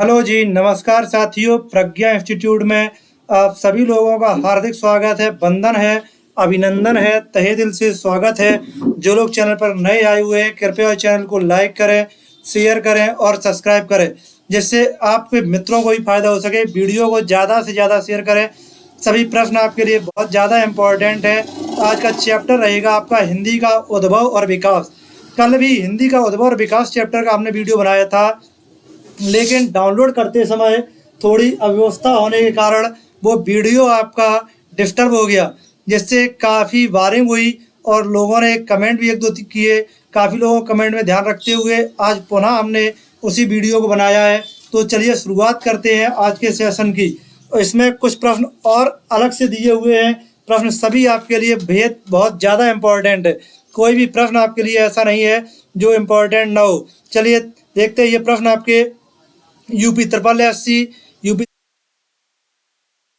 Hello जी, नमस्कार साथियों। प्रज्ञा institute में आप सभी लोगों का हार्दिक स्वागत है, वंदन है, अभिनंदन है, तहे दिल से स्वागत है। जो लोग चैनल पर नए आए हुए हैं कृपया चैनल को लाइक करें, शेयर करें और सब्सक्राइब करें, जिससे आपके मित्रों को भी फायदा हो सके। वीडियो को ज़्यादा से ज़्यादा शेयर करें। सभी प्रश्न आपके लिए बहुत ज़्यादा इम्पोर्टेंट है। आज का चैप्टर रहेगा आपका हिंदी का उद्भव और विकास। कल भी हिंदी का उद्भव और विकास चैप्टर का हमने वीडियो बनाया था, लेकिन डाउनलोड करते समय थोड़ी अव्यवस्था होने के कारण वो वीडियो आपका डिस्टर्ब हो गया, जिससे काफ़ी वायरिंग हुई और लोगों ने कमेंट भी एक दो किए। काफ़ी लोगों कमेंट में ध्यान रखते हुए आज पुनः हमने उसी वीडियो को बनाया है। तो चलिए शुरुआत करते हैं आज के सेशन की। और इसमें कुछ प्रश्न और अलग से दिए हुए हैं। प्रश्न सभी आपके लिए भेद बहुत ज़्यादा इम्पोर्टेंट है। कोई भी प्रश्न आपके लिए ऐसा नहीं है जो इम्पोर्टेंट ना हो। चलिए देखते हैं ये प्रश्न आपके यूपी ट्रिपल एससी, यूपी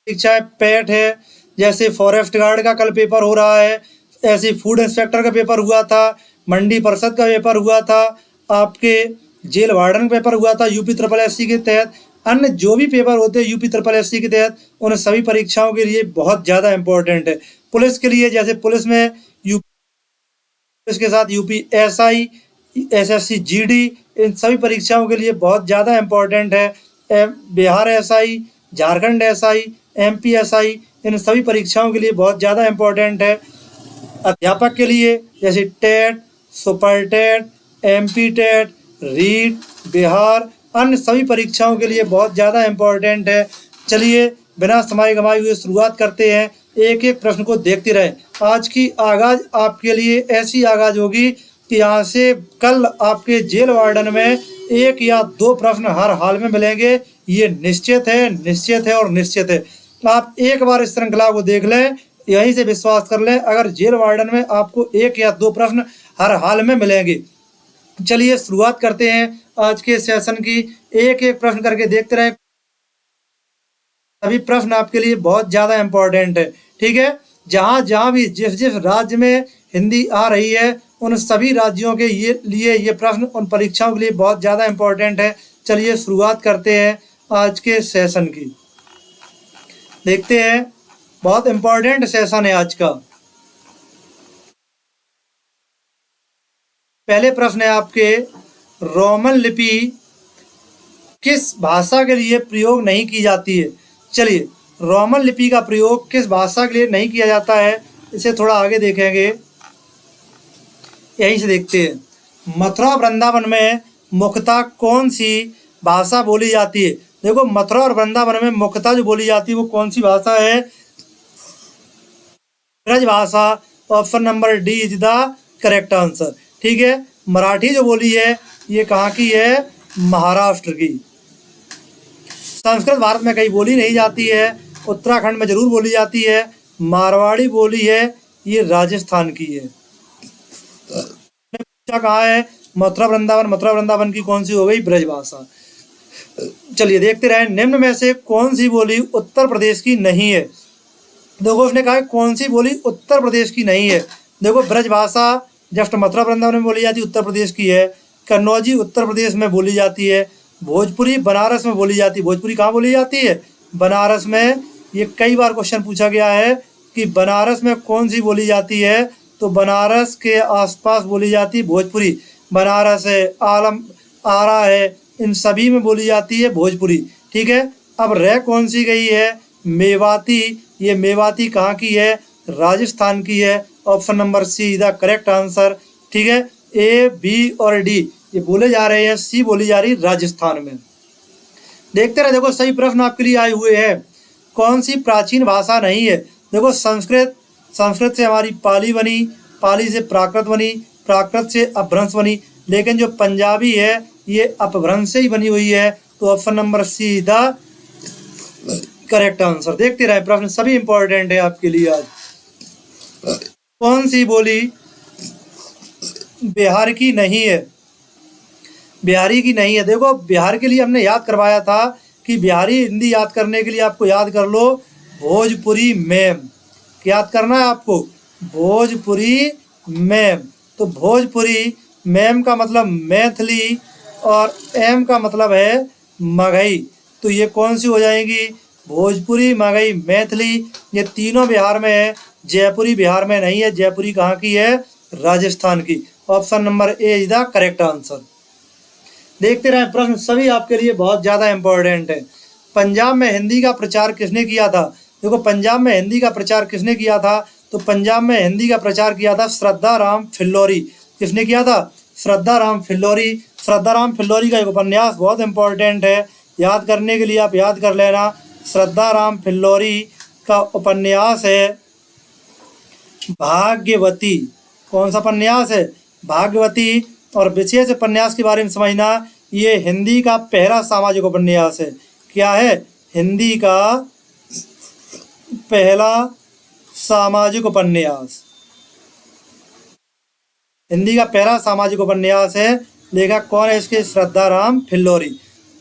परीक्षाएं पैट है, जैसे फॉरेस्ट गार्ड का कल पेपर हो रहा है, ऐसे फूड इंस्पेक्टर का पेपर हुआ था, मंडी परिषद का पेपर हुआ था, आपके जेल वार्डन का पेपर हुआ था यूपी ट्रिपल एससी के तहत। अन्य जो भी पेपर होते हैं यूपी ट्रिपल एससी के तहत, उन सभी परीक्षाओं के लिए बहुत ज़्यादा इंपॉर्टेंट है। पुलिस के लिए, जैसे पुलिस में यूपी पुलिस के साथ यूपी एसआई, एसएससी जीडी, इन सभी परीक्षाओं के लिए बहुत ज़्यादा इम्पोर्टेंट है। Bihar SI, Jharkhand SI, MP SI, इन सभी परीक्षाओं के लिए बहुत ज़्यादा इम्पोर्टेंट है। अध्यापक के लिए जैसे TET, super TET, MP TET, REET, Bihar, अन्य सभी परीक्षाओं के लिए बहुत ज़्यादा इम्पोर्टेंट है। चलिए बिना समय गंवाए हुए शुरुआत करते हैं। एक एक प्रश्न को देखते रहें। आज की आगाज आपके लिए ऐसी आगाज होगी कि यहाँ से कल आपके जेल वार्डन में एक या दो प्रश्न हर हाल में मिलेंगे। ये निश्चित है, निश्चित है और निश्चित है। आप एक बार इस श्रृंखला को देख लें, यहीं से विश्वास कर लें, अगर जेल वार्डन में आपको एक या दो प्रश्न हर हाल में मिलेंगे। चलिए शुरुआत करते हैं आज के सेशन की। एक एक प्रश्न करके देखते रहें। सभी प्रश्न आपके लिए बहुत ज़्यादा इम्पोर्टेंट है, ठीक है। जहाँ जहाँ भी जिस जिस राज्य में हिंदी आ रही है, उन सभी राज्यों के ये प्रश्न उन परीक्षाओं के लिए बहुत ज़्यादा इम्पोर्टेंट है। चलिए शुरुआत करते हैं आज के सेशन की। देखते हैं, बहुत इम्पोर्टेंट सेशन है आज का। पहले प्रश्न है आपके, रोमन लिपि किस भाषा के लिए प्रयोग नहीं की जाती है। चलिए, रोमन लिपि का प्रयोग किस भाषा के लिए नहीं किया जाता है, इसे थोड़ा आगे देखेंगे। यहीं से देखते हैं। मथुरा वृंदावन में मुख्यतः कौन सी भाषा बोली जाती है। देखो, मथुरा और वृंदावन में मुख्यतः जो बोली जाती है वो कौन सी भाषा है? ब्रज भाषा। Option number D is the correct answer, ठीक है। मराठी जो बोली है ये कहाँ की है? महाराष्ट्र की। संस्कृत भारत में कहीं बोली नहीं जाती है, उत्तराखंड में जरूर बोली जाती है। मारवाड़ी बोली है, ये राजस्थान की है। पूछा कहाँ है? मथुरा वृंदावन। मथुरा वृंदावन की कौन सी हो गई? ब्रज भाषा। चलिए देखते रहे, निम्न में से कौन सी बोली उत्तर प्रदेश की नहीं है। देखो, उसने कहा कौन सी बोली उत्तर प्रदेश की नहीं है। देखो, ब्रज भाषा जस्ट मथुरा वृंदावन में बोली जाती है, उत्तर प्रदेश की है। कन्नौजी उत्तर प्रदेश में बोली जाती है। भोजपुरी बनारस में बोली जाती है। भोजपुरी कहाँ बोली जाती है? बनारस में। ये कई बार क्वेश्चन पूछा गया है कि बनारस में कौन सी बोली जाती है, तो बनारस के आसपास बोली जाती है भोजपुरी। बनारस है, आलम आरा है, इन सभी में बोली जाती है भोजपुरी, ठीक है। अब रह कौन सी गई है? मेवाती। ये मेवाती कहाँ की है? राजस्थान की है। Option number see the correct answer, ठीक है। ए, बी और डी ये बोले जा रहे हैं, सी बोली जा रही राजस्थान में। देखते रहे। देखो, सही प्रश्न आपके लिए आए हुए हैं। कौन सी प्राचीन भाषा नहीं है? देखो, संस्कृत। संस्कृत से हमारी पाली बनी, पाली से प्राकृत बनी, प्राकृत से अपभ्रंश बनी, लेकिन जो पंजाबी है ये अपभ्रंश से ही बनी हुई है। तो option number see the correct answer. देखते रहे, प्रश्न सभी इंपॉर्टेंट है आपके लिए आज। कौन सी बोली बिहार की नहीं है? बिहारी की नहीं है। देखो, बिहार के लिए हमने याद करवाया था कि बिहारी हिंदी याद करने के लिए आपको याद कर लो भोजपुरी मैम। याद करना है आपको भोजपुरी मैम। तो भोजपुरी मैम का मतलब मैथिली और एम का मतलब है मगही। तो ये कौन सी हो जाएंगी? भोजपुरी, मगही, मैथिली। ये तीनों बिहार में है, जयपुरी बिहार में नहीं है। जयपुरी कहाँ की है? राजस्थान की। Option number A is the correct answer. देखते रहे प्रश्न, सभी आपके लिए बहुत ज्यादा इंपॉर्टेंट है। पंजाब में हिंदी का प्रचार किसने किया था? देखो, पंजाब में हिंदी का प्रचार किसने किया था? तो पंजाब में हिंदी का प्रचार किया था श्रद्धा राम फिल्लौरी। किसने किया था? श्रद्धा राम फिल्लौरी। श्रद्धा राम फिल्लौरी का एक उपन्यास बहुत इंपॉर्टेंट है, याद करने के लिए आप याद कर लेना। श्रद्धा राम फिल्लौरी का उपन्यास है भाग्यवती। कौन सा उपन्यास है? भाग्यवती। और विशेष उपन्यास के बारे में समझना, ये हिंदी का पहला सामाजिक उपन्यास है। क्या है? हिंदी का पहला सामाजिक उपन्यास। हिंदी का पहला सामाजिक उपन्यास है। लेखक कौन है इसके? श्रद्धा राम फिल्लौरी।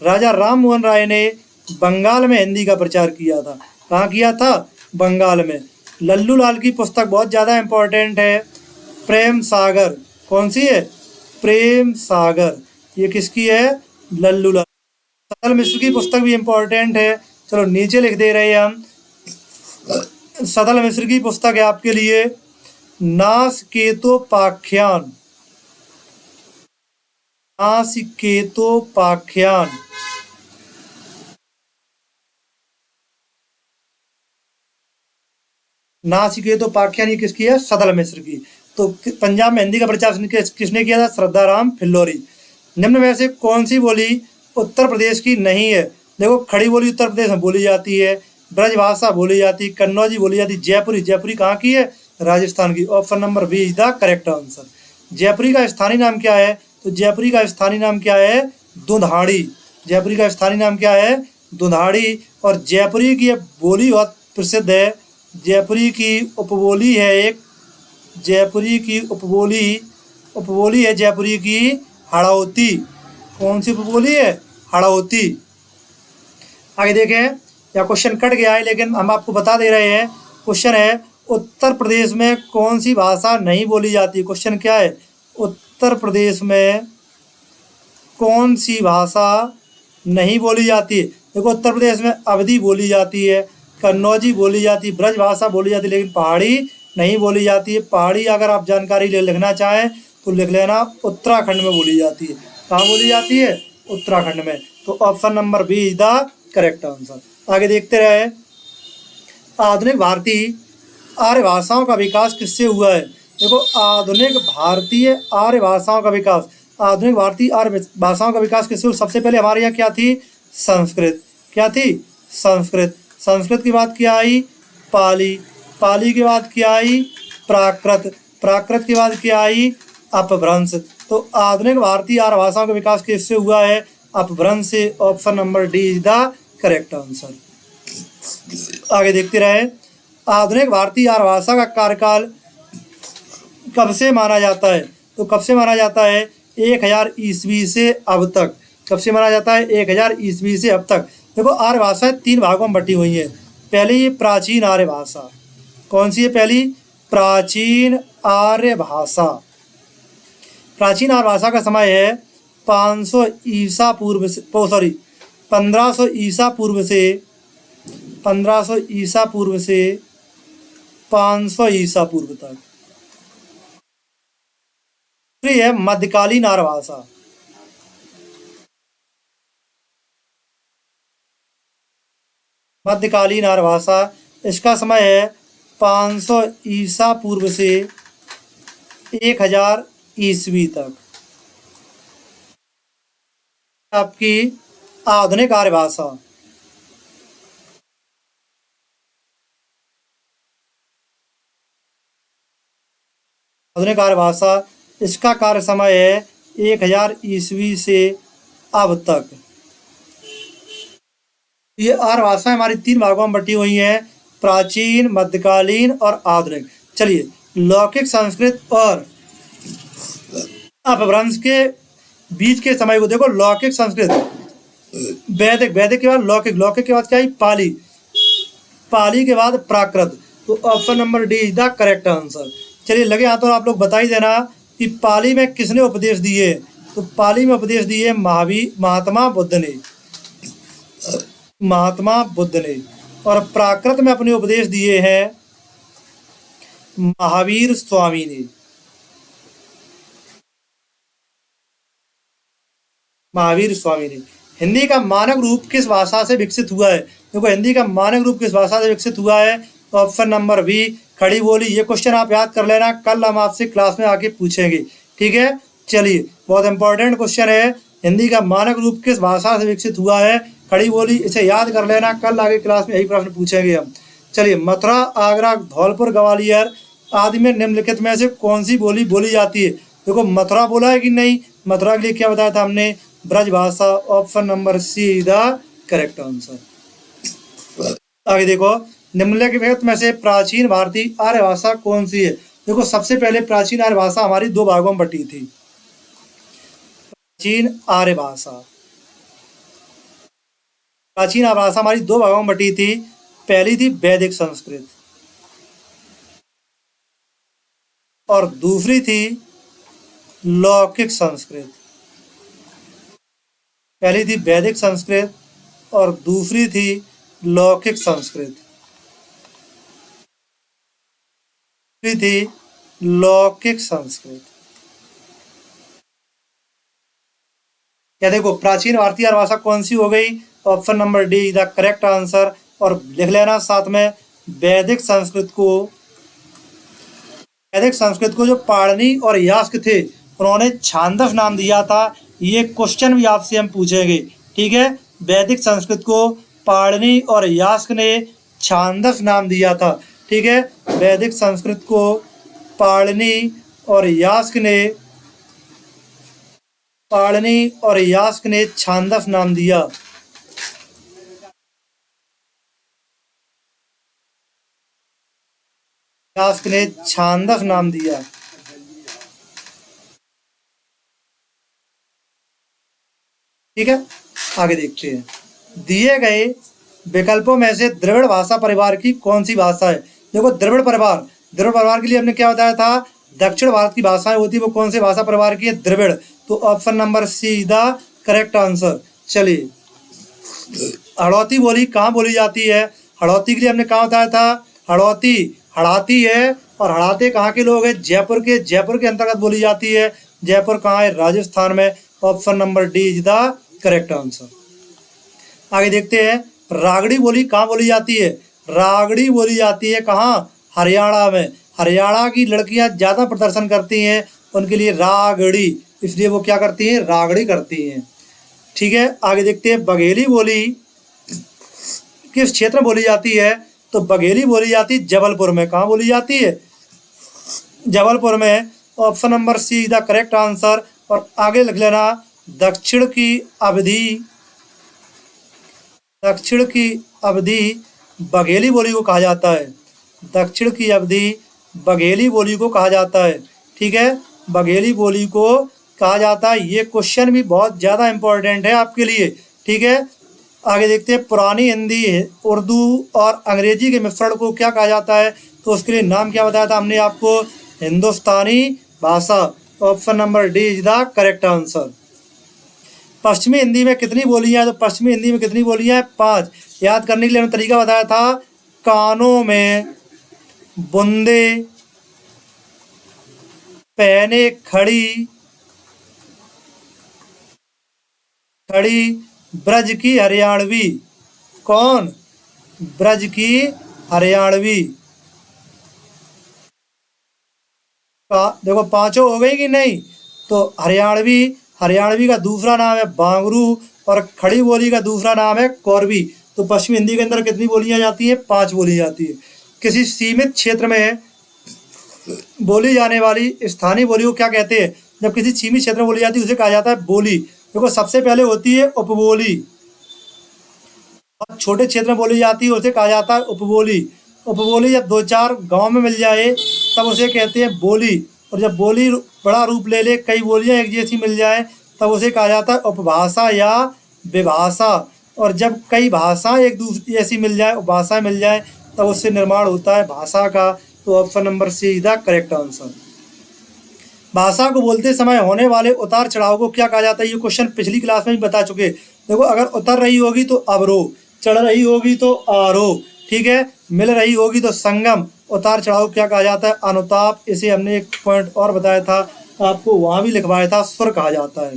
राजा राम मोहन राय ने बंगाल में हिंदी का प्रचार किया था। कहाँ किया था? बंगाल में। लल्लू लाल की पुस्तक बहुत ज़्यादा इंपॉर्टेंट है, प्रेम सागर। कौन सी है? प्रेम सागर। ये किसकी है? लल्लू लाल। सतल मिश्र की पुस्तक भी इंपॉर्टेंट है, चलो नीचे लिख दे रहे हैं हम। सतल मिश्र की पुस्तक है आपके लिए नासकेतोपाख्यान। नासकेतोपाख्यान। नासकेतोपाख्यान ये किसकी है? सतल मिश्र की। तो पंजाब में हिंदी का प्रचार किसने किया था? श्रद्धा राम फिल्लौरी। निम्न में से कौन सी बोली उत्तर प्रदेश की नहीं है? देखो, खड़ी बोली उत्तर प्रदेश में बोली जाती है, ब्रजभाषा बोली जाती है, कन्नौजी बोली जाती है, जयपुरी। जयपुरी कहाँ की है? राजस्थान की। Option number B is the correct answer. जयपुरी का स्थानीय नाम क्या है? तो जयपुरी का स्थानीय नाम क्या है? दुधाड़ी। जयपुरी का स्थानीय नाम क्या है? दुधाड़ी। और जयपुरी की बोली बहुत प्रसिद्ध है। जयपुरी की उपबोली है एक, जयपुरी की उपबोली है जयपुरी की हड़ौती। कौन सी उपबोली है? हड़ौती। आगे देखें, या क्वेश्चन कट गया है लेकिन हम आपको बता दे रहे हैं। क्वेश्चन है उत्तर प्रदेश में कौन सी भाषा नहीं बोली जाती? क्वेश्चन क्या है? उत्तर प्रदेश में कौन सी भाषा नहीं बोली जाती है? देखो, उत्तर प्रदेश में अवधी बोली जाती है, कन्नौजी बोली जाती है, ब्रजभाषा बोली जाती है, लेकिन पहाड़ी नहीं बोली जाती है। पहाड़ी अगर आप जानकारी लिखना चाहें तो लिख लेना उत्तराखंड में बोली जाती है। कहाँ बोली जाती है? उत्तराखंड में। तो option number B is the correct answer. आगे देखते रहे, आधुनिक भारतीय आर्य भाषाओं का विकास किससे हुआ है? देखो, आधुनिक भारतीय आर्य भाषाओं का विकास, आधुनिक भारतीय आर्य भाषाओं का विकास किससे हुआ? सबसे पहले हमारे यहाँ क्या थी? संस्कृत। क्या थी? संस्कृत। संस्कृत की बात क्या आई? पाली। पाली की बात क्या आई? प्राकृत। प्राकृत की बात क्या आई? अपभ्रंश। तो आधुनिक भारतीय आर्य भाषाओं का विकास किससे हुआ है? अपभ्रंश से। Option number D is the correct answer. आगे देखते रहे, आधुनिक भारतीय आर्य भाषा का कार्यकाल कब से माना जाता है? तो कब से माना जाता है? 1000 ईस्वी से अब तक। कब से माना जाता है? 1000 ईस्वी से अब तक। देखो, आर्य भाषाएं 3 भागों में बटी हुई हैं। पहली प्राचीन आर्य भाषा। कौन सी है पहली? प्राचीन आर्य भाषा। प्राचीन आर्य भाषा का समय है 500 ईसा पूर्व से, 1500 ईसा पूर्व से 1500 ईसा पूर्व से 500 ईसा पूर्व तक। दूसरी है मध्यकालीन आर्य भाषा। मध्यकालीन आर्य भाषा, इसका समय है 500 ईसा पूर्व से 1000 ईस्वी तक। आपकी आधुनिक आर्य भाषा। आधुनिक आर्य भाषा, इसका कार्य समय है 1000 ईस्वी से अब तक। ये आर्य भाषाएं हमारी 3 भागों में बटी हुई हैं, प्राचीन, मध्यकालीन और आधुनिक। चलिए, लौकिक संस्कृत और अपभ्रंश के बीच के समय को देखो। लौकिक संस्कृत, वैदिक, वैदिक के बाद लौकिक, लौकिक के बाद क्या है? पाली, पाली के बाद प्राकृत। तो option number D is the correct answer. चलिए, लगे हाथों आप लोग बता ही देना कि पाली में किसने उपदेश दिए? तो पाली में उपदेश दिए महात्मा बुद्ध ने। महात्मा बुद्ध ने। और प्राकृत में अपने उपदेश दिए हैं महावीर स्वामी ने। महावीर स्वामी ने। हिंदी का मानक रूप किस भाषा से विकसित हुआ है? देखो हिंदी का मानक रूप किस भाषा से विकसित हुआ है? तो ऑप्शन नंबर बी खड़ी बोली। ये क्वेश्चन आप याद कर लेना, कल हम आपसे क्लास में आके पूछेंगे, ठीक है। चलिए, बहुत इंपॉर्टेंट क्वेश्चन है, हिंदी का मानक रूप किस भाषा से विकसित हुआ है? खड़ी बोली। इसे याद कर लेना, कल आगे क्लास में यही प्रश्न पूछेंगे हम। चलिए, मथुरा, आगरा, धौलपुर, ग्वालियर आदि में निम्नलिखित में से कौन सी बोली बोली जाती है? देखो मथुरा बोला है कि नहीं? मथुरा के लिए क्या बताया था हमने? Brajbhasha. Option number see the correct answer. आगे देखो, निम्नलिखित में से प्राचीन भारतीय आर्य भाषा कौन सी है? देखो सबसे पहले प्राचीन आर्य भाषा हमारी दो भागों में बटी थी। प्राचीन आर्य भाषा, प्राचीन आर्य भाषा हमारी दो भागों में बटी थी। पहली थी वैदिक संस्कृत और दूसरी थी लौकिक संस्कृत। पहली थी वैदिक संस्कृत और दूसरी थी लौकिक संस्कृत। दूसरी थी लौकिक संस्कृत। क्या देखो प्राचीन भारतीय आर्य भाषा कौन सी हो गई? Option number D the correct answer. और लिख लेना साथ में, वैदिक संस्कृत को जो पाणिनि और यास्क थे उन्होंने छांदस नाम दिया था। ये क्वेश्चन भी आपसे हम पूछेंगे, ठीक है। वैदिक संस्कृत को पाणिनि और यास्क ने छांदस नाम दिया था, ठीक है। वैदिक संस्कृत को पाणिनि और यास्क ने छांदस नाम दिया। यास्क ने छांदस नाम दिया, ठीक है। आगे देखते हैं, दिए गए विकल्पों में से द्रविड़ भाषा परिवार की कौन सी भाषा है? देखो द्रविड़ परिवार के लिए हमने क्या बताया था? दक्षिण भारत की भाषाएं होती है, वो कौन सी भाषा परिवार की है? द्रविड़। तो option number see the correct answer. चलिए, हड़ौती बोली कहाँ बोली जाती है? हड़ौती के लिए हमने कहा बताया था? हड़ौती हड़ाती है, और हड़ाते कहाँ के लोग हैं? जयपुर के अंतर्गत बोली जाती है। जयपुर कहाँ है? राजस्थान में। Option number D is the correct answer. आगे देखते हैं, रागड़ी बोली कहाँ बोली जाती है? रागड़ी बोली जाती है कहाँ? हरियाणा में। हरियाणा की लड़कियां ज्यादा प्रदर्शन करती हैं, उनके लिए रागड़ी, इसलिए वो क्या करती हैं? रागड़ी करती हैं, ठीक है। आगे देखते हैं, बघेली बोली किस क्षेत्र में बोली जाती है? तो बघेली बोली जाती है जबलपुर में। कहाँ बोली जाती है? जबलपुर में। Option number see the correct answer. और आगे लिख लेना, दक्षिण की अवधि बघेली बोली को कहा जाता है। दक्षिण की अवधि बघेली बोली को कहा जाता है, ठीक है। बघेली बोली को कहा जाता है। ये क्वेश्चन भी बहुत ज़्यादा इंपॉर्टेंट है आपके लिए, ठीक है। आगे देखते हैं, पुरानी हिंदी, उर्दू और अंग्रेजी के मिश्रण को क्या कहा जाता है? तो उसके लिए नाम क्या बताया था हमने आपको? हिंदुस्तानी भाषा। Option number D is the correct answer. पश्चिमी हिंदी में कितनी बोलियां हैं? तो पश्चिमी हिंदी में कितनी बोलियां हैं? 5। याद करने के लिए हमने तरीका बताया था, कानों में बूंदे, पहने खड़ी, ब्रज की हरियाणवी। कौन? ब्रज की हरियाणवी। देखो पांचों हो गई कि नहीं? तो हरियाणवी का दूसरा नाम है बांगरू, और खड़ी बोली का दूसरा नाम है कौरवी। तो पश्चिमी हिंदी के अंदर कितनी बोलियां जाती हैं? 5 बोली जाती है। किसी सीमित क्षेत्र में बोली जाने वाली स्थानीय बोली को क्या कहते हैं? जब किसी सीमित क्षेत्र में बोली जाती है उसे कहा जाता है बोली। देखो सबसे पहले होती है उपबोली, और छोटे क्षेत्र में बोली जाती है उसे कहा जाता है उपबोली। उपबोली जब 2-4 गांव में मिल जाए तब उसे कहते हैं बोली, और जब बोली बड़ा रूप ले ले, कई बोलियां एक जैसी मिल जाए, तब उसे कहा जाता है उपभाषा या विभाषा। और जब कई भाषाएं एक दूसरी जैसी मिल जाए, उपभाषाएं मिल जाए, तब उससे निर्माण होता है भाषा का। तो option number C is the correct answer. भाषा को बोलते समय होने वाले उतार चढ़ाव को क्या कहा जाता है? ये क्वेश्चन पिछली क्लास में भी बता चुके। देखो अगर उतर रही होगी तो अवरोह, चढ़ रही होगी तो आरोह, ठीक है। मिल रही होगी तो संगम, उतार चढ़ाव क्या कहा जाता है? अनुताप। इसे हमने एक पॉइंट और बताया था, आपको वहां भी लिखवाया था, सुर कहा जाता है।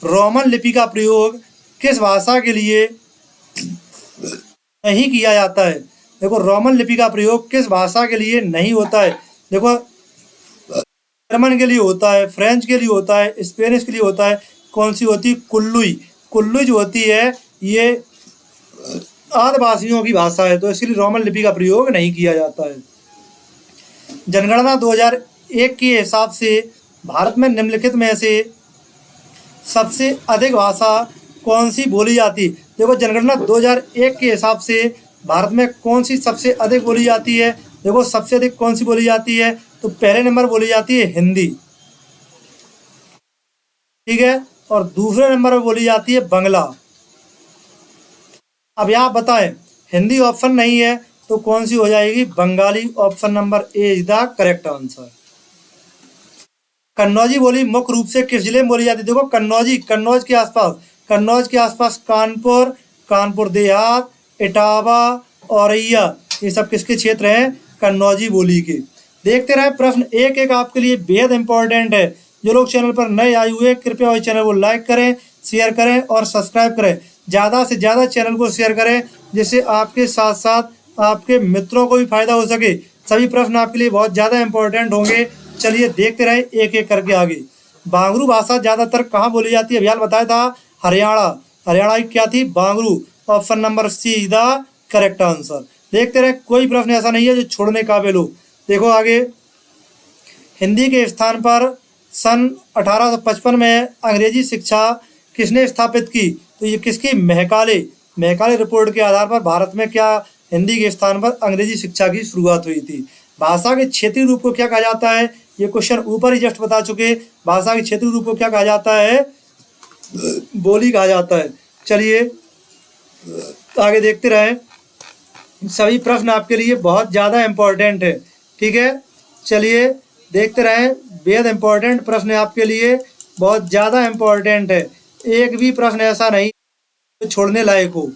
रोमन लिपि का प्रयोग किस भाषा के लिए नहीं किया जाता है? देखो रोमन लिपि का प्रयोग किस भाषा के लिए नहीं होता है? देखो जर्मन के लिए होता है, फ्रेंच के लिए होता है, स्पेनिश के लिए होता है। कौन सी होती है? कुल्लुई। कुल्लुई जो होती है ये आदिवासियों की भाषा है, तो इसके लिए रोमन लिपि का प्रयोग नहीं किया जाता है। जनगणना 2001 के हिसाब से भारत में निम्नलिखित में से सबसे अधिक भाषा कौन सी बोली जाती है? देखो जनगणना 2001 के हिसाब से भारत में कौन सी सबसे अधिक बोली जाती है? देखो सबसे अधिक कौन सी बोली जाती है? तो पहले नंबर बोली जाती है हिंदी, ठीक है, और दूसरे नंबर पर बोली जाती है बांग्ला। अब यहाँ बताएं, हिंदी ऑप्शन नहीं है तो कौन सी हो जाएगी? Bengali. Option number A is the correct answer. Kannauji बोली मुख्य रूप से किस जिले में बोली जाती है? देखो कन्नौजी, कन्नौज के आसपास कानपुर, कानपुर देहात, इटावा, औरैया, ये सब किसके क्षेत्र हैं? कन्नौजी बोली के। देखते रहे प्रश्न एक एक आपके लिए बेहद इंपॉर्टेंट है। जो लोग चैनल पर नए आए हुए कृपया इस चैनल को लाइक करें, शेयर करें और सब्सक्राइब करें। ज़्यादा से ज़्यादा चैनल को शेयर करें जिससे आपके साथ साथ आपके मित्रों को भी फायदा हो सके। सभी प्रश्न आपके लिए बहुत ज़्यादा इंपॉर्टेंट होंगे। चलिए देखते रहे एक एक करके आगे। बांगरू भाषा ज़्यादातर कहाँ बोली जाती है? अभियान बताया था हरियाणा। हरियाणा की क्या थी? Bangru. Option number C is the correct answer. देखते रहे, कोई प्रश्न ऐसा नहीं है जो छोड़ने काबिल हो। देखो आगे, हिंदी के स्थान पर सन 1855 में अंग्रेजी शिक्षा किसने स्थापित की? तो ये किसकी? महकाले। महकाले रिपोर्ट के आधार पर भारत में क्या हिंदी के स्थान पर अंग्रेजी शिक्षा की शुरुआत हुई थी। भाषा के क्षेत्रीय रूप को क्या कहा जाता है? ये क्वेश्चन ऊपर ही जस्ट बता चुके। भाषा के क्षेत्रीय रूप को क्या कहा जाता है? बोली कहा जाता है। चलिए आगे देखते रहे, सभी प्रश्न आपके लिए बहुत ज़्यादा इम्पोर्टेंट है, ठीक है। चलिए देखते रहें, बेहद इम्पोर्टेंट प्रश्न आपके लिए, बहुत ज़्यादा इम्पोर्टेंट है। एक भी प्रश्न ऐसा नहीं जो छोड़ने लायक हो।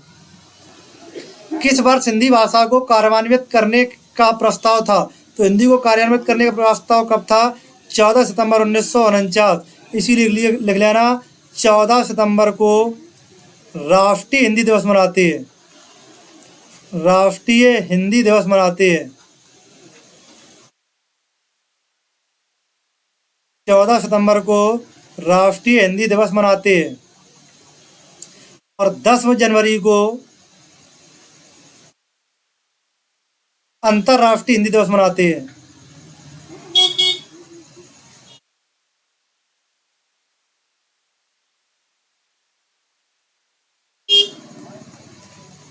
किस वर्ष हिंदी भाषा को कार्यान्वित करने का प्रस्ताव था? तो हिंदी को कार्यान्वित करने का प्रस्ताव कब था? 14 सितंबर 1949। इसीलिए लिख लेना, 14 सितंबर को राष्ट्रीय हिंदी दिवस मनाते हैं। राष्ट्रीय हिंदी दिवस मनाते हैं 14 सितंबर को राष्ट्रीय हिंदी दिवस मनाते हैं। और 10 जनवरी को अंतर्राष्ट्रीय हिंदी दिवस मनाते हैं।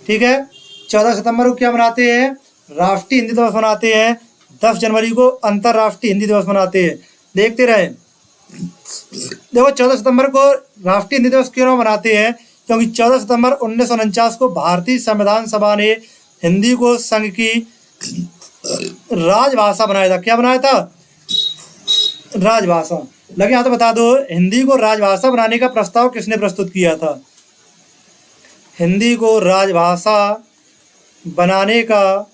ठीक है, 14 सितंबर को क्या मनाते हैं? राष्ट्रीय हिंदी दिवस मनाते हैं। 10 जनवरी को अंतर्राष्ट्रीय हिंदी दिवस मनाते हैं। देखते रहे, देखो 14 सितंबर को राष्ट्रीय हिंदी दिवस क्यों मनाते हैं? क्योंकि 14 सितंबर 1949 को भारतीय संविधान सभा ने हिंदी को संघ की राजभाषा बनाया था। क्या बनाया था? राजभाषा। लगे यहाँ तो बता दो, हिंदी को राजभाषा बनाने का प्रस्ताव किसने प्रस्तुत किया था? हिंदी को राजभाषा बनाने का,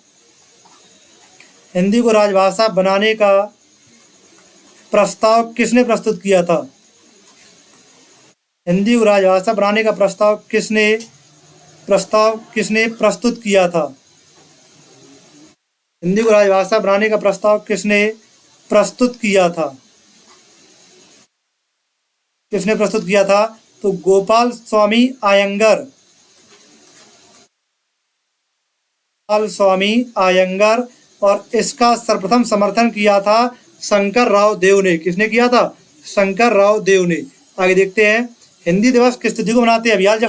हिंदी को राजभाषा बनाने का प्रस्ताव किसने प्रस्तुत किया था? हिंदी को राजभाषा बनाने का प्रस्ताव किसने प्रस्तुत किया था? हिंदी को राजभाषा बनाने का प्रस्ताव किसने प्रस्तुत किया था? किसने प्रस्तुत किया था? तो गोपाल स्वामी अयंगर। गोपाल स्वामी अयंगर। और इसका सर्वप्रथम समर्थन किया था शंकर राव देव ने। किसने किया था? शंकर राव देव ने। आगे देखते हैं, हिंदी दिवस किस तिथि को मनाते हैं? अभियान